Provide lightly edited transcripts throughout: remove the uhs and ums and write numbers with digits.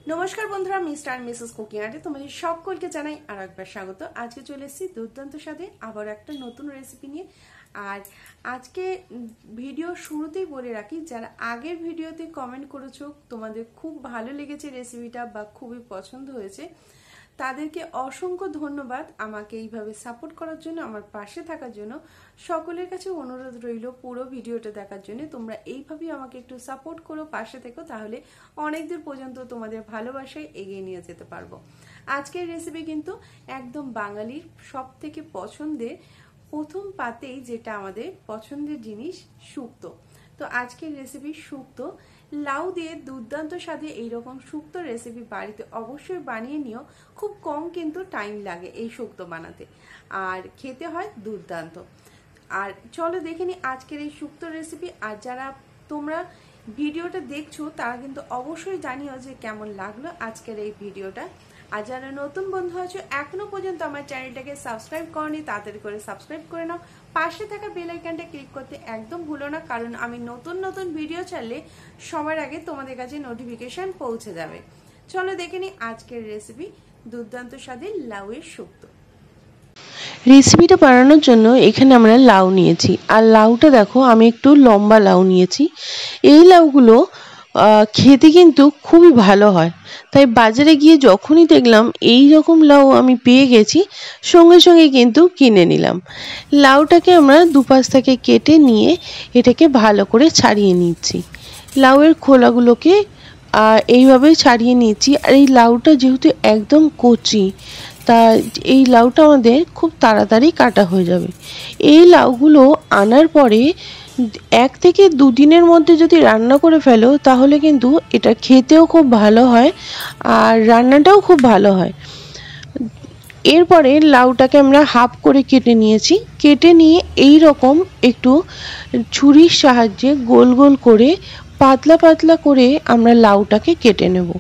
नमस्कार बंधुरा mister and Mrs cooking आर्टे तुम्हारे सकलके जानाई आरो एकबार स्वागत। आज के चले एसेছি दुर्दान्त स्वादे आबार একটা নতুন রেসিপি নিয়ে। আর আজকে ভিডিও শুরুতেই বলে রাখি, যারা আগের ভিডিওতে কমেন্ট করেছো তোমাদের খুব ভালো লেগেছে রেসিপিটা বা খুবই পছন্দ হয়েছে, তাদেরকে অসংখ্য ধন্যবাদ আমাকে এইভাবে সাপোর্ট করার জন্য, আমার পাশে থাকার জন্য। সকলের কাছে অনুরোধ রইল পুরো ভিডিওটা দেখার জন্য। তোমরা এইভাবেই আমাকে একটু সাপোর্ট করো, পাশে থেকো, তাহলে অনেক দূর পর্যন্ত তোমাদের ভালোবাসায় এগিয়ে নিয়ে যেতে পারবো। আজকের রেসিপি কিন্তু একদম বাঙালির সব থেকে পছন্দের, প্রথম পাতেই যেটা আমাদের পছন্দের জিনিস, শুক্তো। তো আজকের রেসিপি শুক্তো, লাউ দিয়ে দুর্দান্ত স্বাদে এইরকম শুক্তো রেসিপি বাড়িতে অবশ্যই বানিয়ে নিও। খুব কম কিন্তু টাইম লাগে এই শুক্তো বানাতে, আর খেতে হয় দুর্দান্ত। আর চলো দেখে নি আজকের এই শুক্তো রেসিপি। আর যারা তোমরা ভিডিওটা দেখছো তারা কিন্তু অবশ্যই জানিও যে কেমন লাগলো আজকের এই ভিডিওটা। আর যারা নতুন বন্ধু আছো এখনো পর্যন্ত আমার চ্যানেলটাকে সাবস্ক্রাইব করনি, তাড়াতাড়ি করে সাবস্ক্রাইব করে নাও। পাশে থাকা বেল আইকনটা ক্লিক করতে একদম ভুলো না, কারণ আমি নতুন নতুন ভিডিও ছাড়লে সবার আগে তোমাদের কাছে নোটিফিকেশন পৌঁছে যাবে। চলো দেখে নি আজকের রেসিপি, দুর্দান্ত স্বাদের লাউয়ের শুক্তো। রেসিপিটা বানানোর জন্য এখানে আমরা লাউ নিয়েছি, আর লাউটা দেখো আমি একটু লম্বা লাউ নিয়েছি। এই লাউগুলো খেতে কিন্তু খুবই ভালো হয়, তাই বাজারে গিয়ে যখনই দেখলাম এই রকম লাউ আমি পেয়ে গেছি, সঙ্গে সঙ্গে কিন্তু কিনে নিলাম। লাউটাকে আমরা দুপাশ থেকে কেটে নিয়ে এটাকে ভালো করে ছাড়িয়ে নিচ্ছি। লাউয়ের খোলাগুলোকে এইভাবে ছাড়িয়ে নিচ্ছি। আর এই লাউটা যেহেতু একদম কচি, তা এই লাউটা আমাদের খুব তাড়াতাড়ি কাটা হয়ে যাবে। এই লাউগুলো আনার পরে 1 থেকে 2 দিনের মধ্যে যদি রান্না করে ফেলো তাহলে কিন্তু এটা খেতেও খুব ভালো হয় আর রান্নাটাও খুব ভালো হয়। এরপরে লাউটাকে আমরা হাফ করে কেটে নিয়েছি। কেটে নিয়ে এই রকম একটু ছুরির সাহায্যে গোল গোল করে পাতলা পাতলা করে আমরা লাউটাকে কেটে নেব।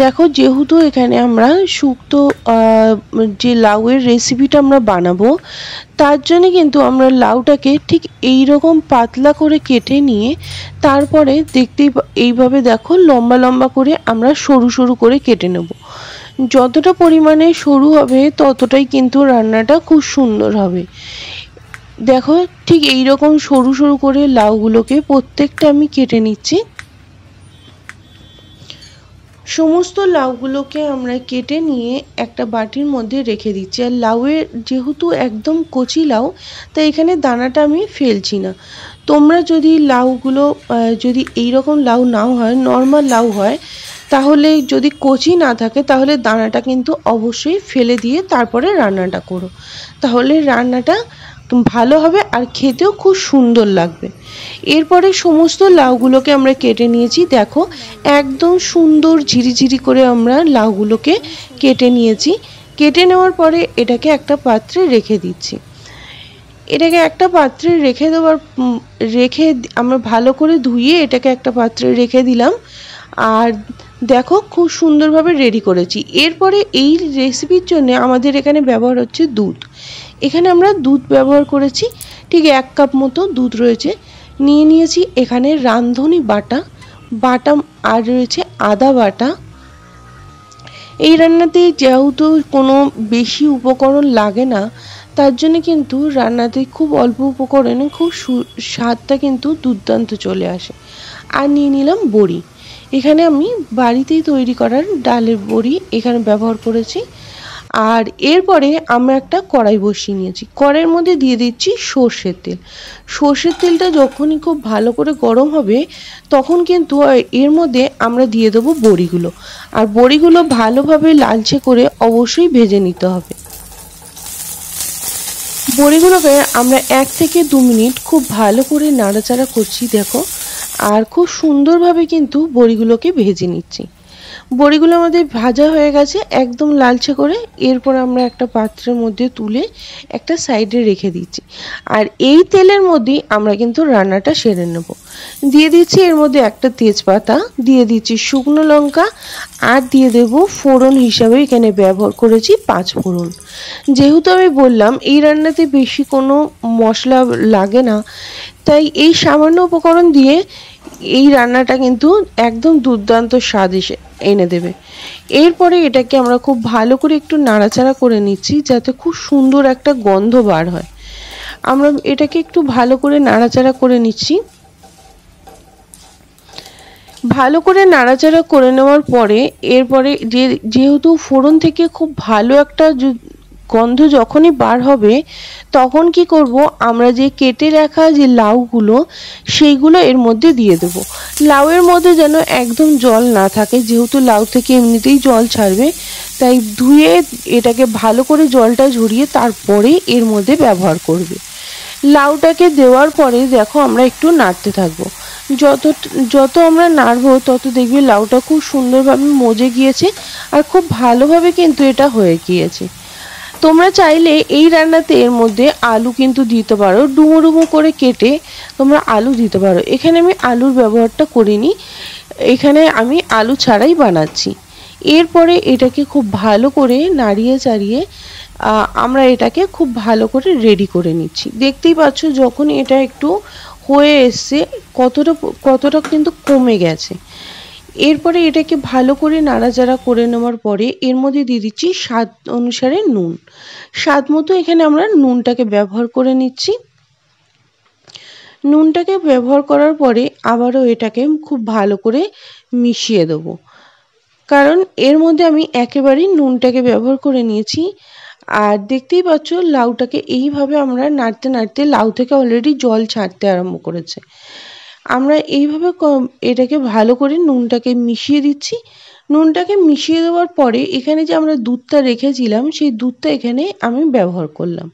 দেখো, যেহেতু এখানে আমরা শুক্তো যে লাউয়ের রেসিপিটা আমরা বানাবো, তার জন্য কিন্তু আমরা লাউটাকে ঠিক এই রকম পাতলা করে কেটে নিয়ে তারপরে দেখতেই এইভাবে দেখো লম্বা লম্বা করে আমরা সরু সরু করে কেটে নেব। যতটা পরিমাণে সরু হবে ততটাই কিন্তু রান্নাটা খুব সুন্দর হবে। দেখো, ঠিক এই রকম সরু সরু করে লাউগুলোকে প্রত্যেকটা আমি কেটে নিচ্ছি। সমস্ত লাউগুলোকে আমরা কেটে নিয়ে একটা বাটির মধ্যে রেখে দিচ্ছি। আর লাউয়ের যেহেতু একদম কচি লাউ, তাই এখানে দানাটা আমি ফেলছি না। তোমরা যদি লাউগুলো যদি এই রকম লাউ নাও হয়, নর্মাল লাউ হয়, তাহলে যদি কচি না থাকে তাহলে দানাটা কিন্তু অবশ্যই ফেলে দিয়ে তারপরে রান্নাটা করো, তাহলে রান্নাটা ভালো হবে আর খেতেও খুব সুন্দর লাগবে। এরপরে সমস্ত লাউগুলোকে আমরা কেটে নিয়েছি। দেখো, একদম সুন্দর ঝিরিঝিরি করে আমরা লাউগুলোকে কেটে নিয়েছি। কেটে নেওয়ার পরে এটাকে একটা পাত্রে রেখে দিচ্ছি। এটাকে একটা পাত্রে রেখে আমরা ভালো করে ধুয়ে এটাকে একটা পাত্রে রেখে দিলাম। আর দেখো, খুব সুন্দরভাবে রেডি করেছি। এরপরে এই রেসিপির জন্য আমাদের এখানে ব্যবহার হচ্ছে দুধ। এখানে আমরা দুধ ব্যবহার করেছি, ঠিক 1 কাপ মতো দুধ রয়েছে। নিয়ে নিয়েছি এখানে রাঁধুনি বাটা, আর রয়েছে আদা বাটা। এই রান্নাতে যেহেতু কোনো বেশি উপকরণ লাগে না, তার জন্য কিন্তু রান্নাতে খুব অল্প উপকরণে খুব স্বাদটা কিন্তু দুর্দান্ত চলে আসে। আর নিয়ে নিলাম বড়ি। এখানে আমি বাড়িতেই তৈরি করার ডালের বড়ি এখানে ব্যবহার করেছি। আর এরপরে আমরা একটা কড়াই বসিয়ে নিয়েছি। কড়াইয়ের মধ্যে দিয়ে দিচ্ছি সর্ষের তেল। সর্ষের তেলটা যখনই খুব ভালো করে গরম হবে তখন কিন্তু এর মধ্যে আমরা দিয়ে দেবো বড়িগুলো। আর বড়িগুলো ভালোভাবে লালচে করে অবশ্যই ভেজে নিতে হবে। বড়িগুলোকে আমরা 1 থেকে 2 মিনিট খুব ভালো করে নাড়াচাড়া করছি। দেখো, আর খুব সুন্দরভাবে কিন্তু বড়িগুলোকে ভেজে নিচ্ছি। বড়িগুলো আমাদের ভাজা হয়ে গেছে একদম লালচে করে। এরপর আমরা একটা পাত্রের মধ্যে তুলে একটা সাইডে রেখে দিচ্ছি। আর এই তেলের মধ্যেই আমরা কিন্তু রান্নাটা সেরে নেব। দিয়ে দিচ্ছি এর মধ্যে একটা তেজপাতা, দিয়ে দিচ্ছি শুকনো লঙ্কা, আর দিয়ে দেব ফোড়ন হিসাবে এখানে ব্যবহার করেছি 5 ফোড়ন। যেহেতু আমি বললাম এই রান্নাতে বেশি কোনো মশলা লাগে না, তাই এই সামান্য উপকরণ দিয়ে এই রান্নাটা কিন্তু একদম দুর্দান্ত স্বাদ এনে দেবে। এরপরে এটাকে আমরা খুব ভালো করে একটু নাড়াচাড়া করে নিচ্ছি যাতে খুব সুন্দর একটা গন্ধ বার হয়। আমরা এটাকে একটু ভালো করে নাড়াচাড়া করে নিচ্ছি। ভালো করে নাড়াচাড়া করে নেওয়ার পরে এরপরে যেহেতু ফোড়ন থেকে খুব ভালো একটা গন্ধ যখনই বার হবে তখন কি করব, আমরা যে কেটে রাখা যে লাউগুলো সেইগুলো এর মধ্যে দিয়ে দেব। লাউয়ের মধ্যে যেন একদম জল না থাকে, যেহেতু লাউ থেকে এমনিতেই জল ছাড়বে, তাই ধুয়ে এটাকে ভালো করে জলটা ঝরিয়ে তারপরে এর মধ্যে ব্যবহার করবে। লাউটাকে দেওয়ার পরে দেখো আমরা একটু নাড়তে থাকবো। যত আমরা নাড়বো তত দেখবি লাউটা খুব সুন্দরভাবে মজে গিয়েছে আর খুব ভালোভাবে কিন্তু এটা হয়ে গিয়েছে। তোমরা চাইলে এই রান্নাতে এর মধ্যে আলু কিন্তু দিতে পারো, ডুমো ডুমো করে কেটে তোমরা আলু দিতে পারো। এখানে আমি আলুর ব্যবহারটা করিনি, এখানে আমি আলু ছাড়াই বানাচ্ছি। এরপরে এটাকে খুব ভালো করে নাড়িয়ে চাড়িয়ে আমরা এটাকে খুব ভালো করে রেডি করে নিচ্ছি। দেখতেই পাচ্ছ যখন এটা একটু হয়ে এসছে কতটা কিন্তু কমে গেছে। এরপরে এটাকে ভালো করে নাড়াচাড়া করে নেওয়ার পরে এর মধ্যে দিয়ে দিচ্ছি স্বাদ অনুসারে নুন। স্বাদ মতো এখানে আমরা নুনটাকে ব্যবহার করে নিচ্ছি। নুনটাকে ব্যবহার করার পরে আবারও এটাকে খুব ভালো করে মিশিয়ে দেবো, কারণ এর মধ্যে আমি একেবারেই নুনটাকে ব্যবহার করে নিয়েছি। আর দেখতেই পাচ্ছ লাউটাকে এইভাবে আমরা নাড়তে নাড়তে লাউ থেকে অলরেডি জল ছাড়তে আরম্ভ করেছে। আমরা এইভাবে এটাকে ভালো করে নুনটাকে মিশিয়ে দিচ্ছি। নুনটাকে মিশিয়ে দেওয়ার পরে এখানে যে আমরা দুধটা রেখেছিলাম সেই দুধটা এখানে আমি ব্যবহার করলাম।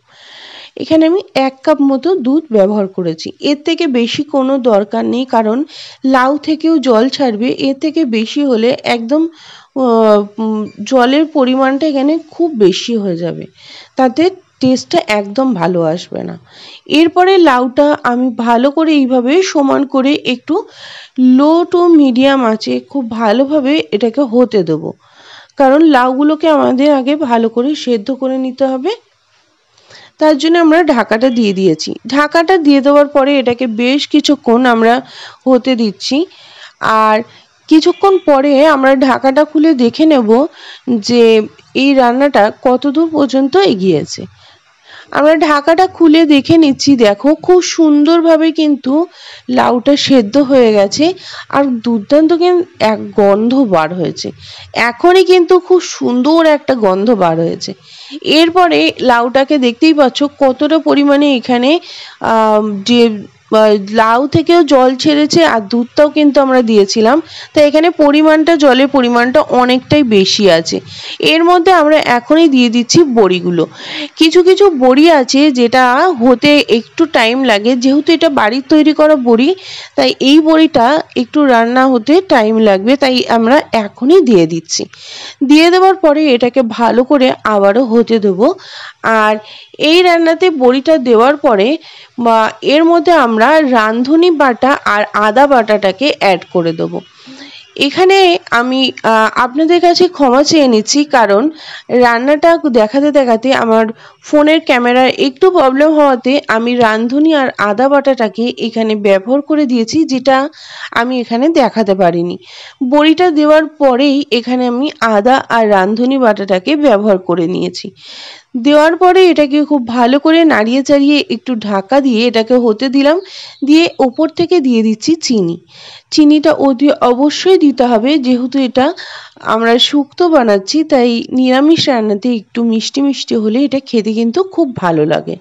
এখানে আমি 1 কাপ মতো দুধ ব্যবহার করেছি, এর থেকে বেশি কোনো দরকার নেই, কারণ লাউ থেকেও জল ছাড়বে। এর থেকে বেশি হলে একদম জলের পরিমাণটা এখানে খুব বেশি হয়ে যাবে, তাতে টেস্টটা একদম ভালো আসবে না। এরপরে লাউটা আমি ভালো করে এইভাবে সমান করে একটু লো টু মিডিয়াম আঁচে খুব ভালোভাবে এটাকে হতে দেবো, কারণ লাউগুলোকে আমাদের আগে ভালো করে সেদ্ধ করে নিতে হবে। তার জন্য আমরা ঢাকাটা দিয়ে দিয়েছি। ঢাকাটা দিয়ে দেওয়ার পরে এটাকে বেশ কিছুক্ষণ আমরা হতে দিচ্ছি। আর কিছুক্ষণ পরে আমরা ঢাকাটা খুলে দেখে নেব যে এই রান্নাটা কতদূর পর্যন্ত এগিয়েছে। আমরা ঢাকাটা খুলে দেখে নিচ্ছি, দেখো খুব সুন্দরভাবে কিন্তু লাউটা সেদ্ধ হয়ে গেছে আর দুর্দান্ত কিন্তু এক গন্ধ বার হয়েছে। এখনই কিন্তু খুব সুন্দর একটা গন্ধ বার হয়েছে। এরপরে লাউটাকে দেখতেই পাচ্ছ কতটা পরিমাণে এখানে যে লাউ থেকেও জল ছেড়েছে আর দুধটাও কিন্তু আমরা দিয়েছিলাম, তো এখানে জলের পরিমাণটা অনেকটাই বেশি আছে। এর মধ্যে আমরা এখনই দিয়ে দিচ্ছি বড়িগুলো। কিছু কিছু বড়ি আছে যেটা হতে একটু টাইম লাগে, যেহেতু এটা বাড়ির তৈরি করা বড়ি তাই এই বড়িটা একটু রান্না হতে টাইম লাগবে, তাই আমরা এখনই দিয়ে দিচ্ছি। দিয়ে দেওয়ার পরে এটাকে ভালো করে আবারও হতে দেবো। আর এই রান্নাতে বড়িটা দেওয়ার পরে বা এর মধ্যে আমরা রাঁধুনি বাটা আর আদা বাটাটাকে অ্যাড করে দেবো। এখানে আমি আপনাদের কাছে ক্ষমা চেয়ে নিচ্ছি, কারণ রান্নাটা দেখাতে দেখাতে আমার ফোনের ক্যামেরার একটু প্রবলেম হওয়াতে আমি রাঁধুনি আর আদা বাটাটাকে এখানে ব্যবহার করে দিয়েছি, যেটা আমি এখানে দেখাতে পারিনি। বড়িটা দেওয়ার পরেই এখানে আমি আদা আর রাঁধুনি বাটাটাকে ব্যবহার করে নিয়েছি। দেওয়ার পরে এটাকে খুব ভালো করে নাড়িয়ে চাড়িয়ে একটু ঢাকা দিয়ে এটাকে হতে দিলাম। দিয়ে ওপর থেকে দিয়ে দিচ্ছি চিনি। চিনিটা অবশ্যই দিতে হবে, যেহেতু এটা আমরা শুক্তো বানাচ্ছি, তাই নিরামিষ রান্নাতে একটু মিষ্টি মিষ্টি হলে এটা খেতে কিন্তু খুব ভালো লাগে।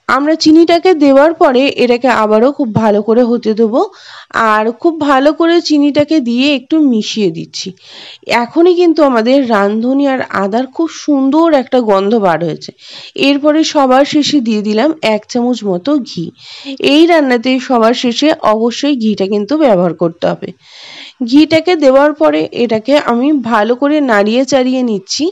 আমরা চিনিটাকে দেওয়ার পরে এটাকে আবারও খুব ভালো করে হতে দেবো। আর খুব ভালো করে চিনিটাকে দিয়ে একটু মিশিয়ে দিচ্ছি। এখনই কিন্তু আমাদের রাঁধুনি আর আদার খুব সুন্দর একটা গন্ধ বার হয়েছে। এরপরে সবার শেষে দিয়ে দিলাম 1 চামচ মতো ঘি। এই রান্নাতে সবার শেষে অবশ্যই ঘিটা কিন্তু ব্যবহার করতে হবে। ঘিটাকে দেওয়ার পরে এটাকে আমি ভালো করে নাড়িয়ে চাড়িয়ে নিচ্ছি।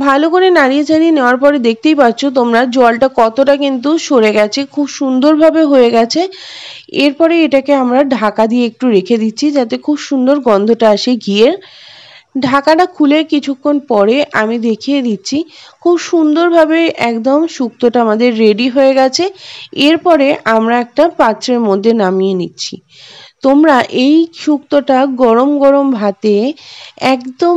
ভালো করে নাড়িয়ে চাড়িয়ে নেওয়ার পরে দেখতেই পাচ্ছ তোমরা জলটা কতটা কিন্তু সরে গেছে, খুব সুন্দরভাবে হয়ে গেছে। এরপরে এটাকে আমরা ঢাকা দিয়ে একটু রেখে দিচ্ছি যাতে খুব সুন্দর গন্ধটা আসে ঘিয়ের। ঢাকাটা খুলে কিছুক্ষণ পরে আমি দেখিয়ে দিচ্ছি খুব সুন্দরভাবে একদম শুক্তোটা আমাদের রেডি হয়ে গেছে। এরপরে আমরা একটা পাত্রের মধ্যে নামিয়ে নিচ্ছি। তোমরা এই শুক্তোটা গরম গরম ভাতে একদম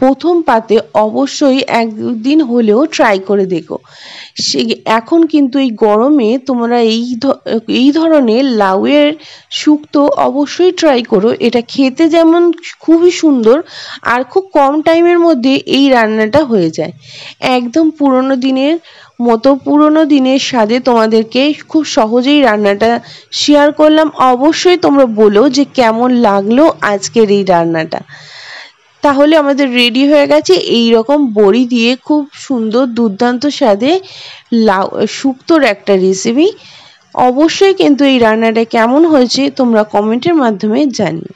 প্রথম পাতে অবশ্যই একদিন হলেও ট্রাই করে দেখো। এখন কিন্তু এই গরমে তোমরা এই ধরনের লাউয়ের শুক্তো অবশ্যই ট্রাই করো। এটা খেতে যেমন খুবই সুন্দর আর খুব কম টাইমের মধ্যে এই রান্নাটা হয়ে যায়। একদম পুরোনো দিনের স্বাদে তোমাদেরকে খুব সহজেই রান্নাটা শেয়ার করলাম। অবশ্যই তোমরা বলো যে কেমন লাগলো আজকের এই রান্নাটা। তাহলে আমাদের রেডি হয়ে গেছে এই রকম বড়ি দিয়ে খুব সুন্দর দুর্দান্ত স্বাদে লাউ শুক্তোর একটা রেসিপি। অবশ্যই কিন্তু এই রান্নাটা কেমন হয়েছে তোমরা কমেন্টের মাধ্যমে জানিও।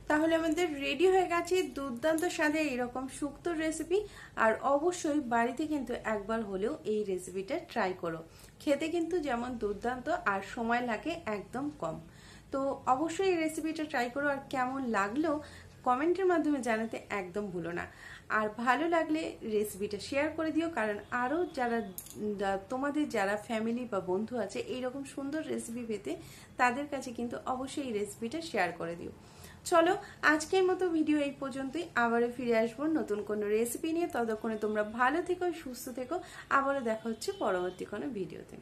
তাহলে আমাদের রেডি হয়ে গেছে দুর্দান্ত স্বাদে এরকম শুক্তোর রেসিপি। আর অবশ্যই বাড়িতে কিন্তু একবার হলেও এই রেসিপিটা ট্রাই করো। খেতে কিন্তু যেমন দুর্দান্ত আর সময় লাগে একদম কম। তো অবশ্যই এই রেসিপিটা ট্রাই করো আর কেমন লাগলো কমেন্টের মাধ্যমে জানাতে একদম ভুলো না। আর ভালো লাগলে রেসিপিটা শেয়ার করে দিও, কারণ আরও তোমাদের যারা ফ্যামিলি বা বন্ধু আছে এইরকম সুন্দর রেসিপি পেতে তাদের কাছে কিন্তু অবশ্যই এই রেসিপিটা শেয়ার করে দিও। চলো আজকের মতো ভিডিও এই পর্যন্তই। আবারও ফিরে আসবো নতুন কোনো রেসিপি নিয়ে। ততক্ষণে তোমরা ভালো থেকো, সুস্থ থেকো। আবারও দেখা হচ্ছে পরবর্তী কোনো ভিডিওতে।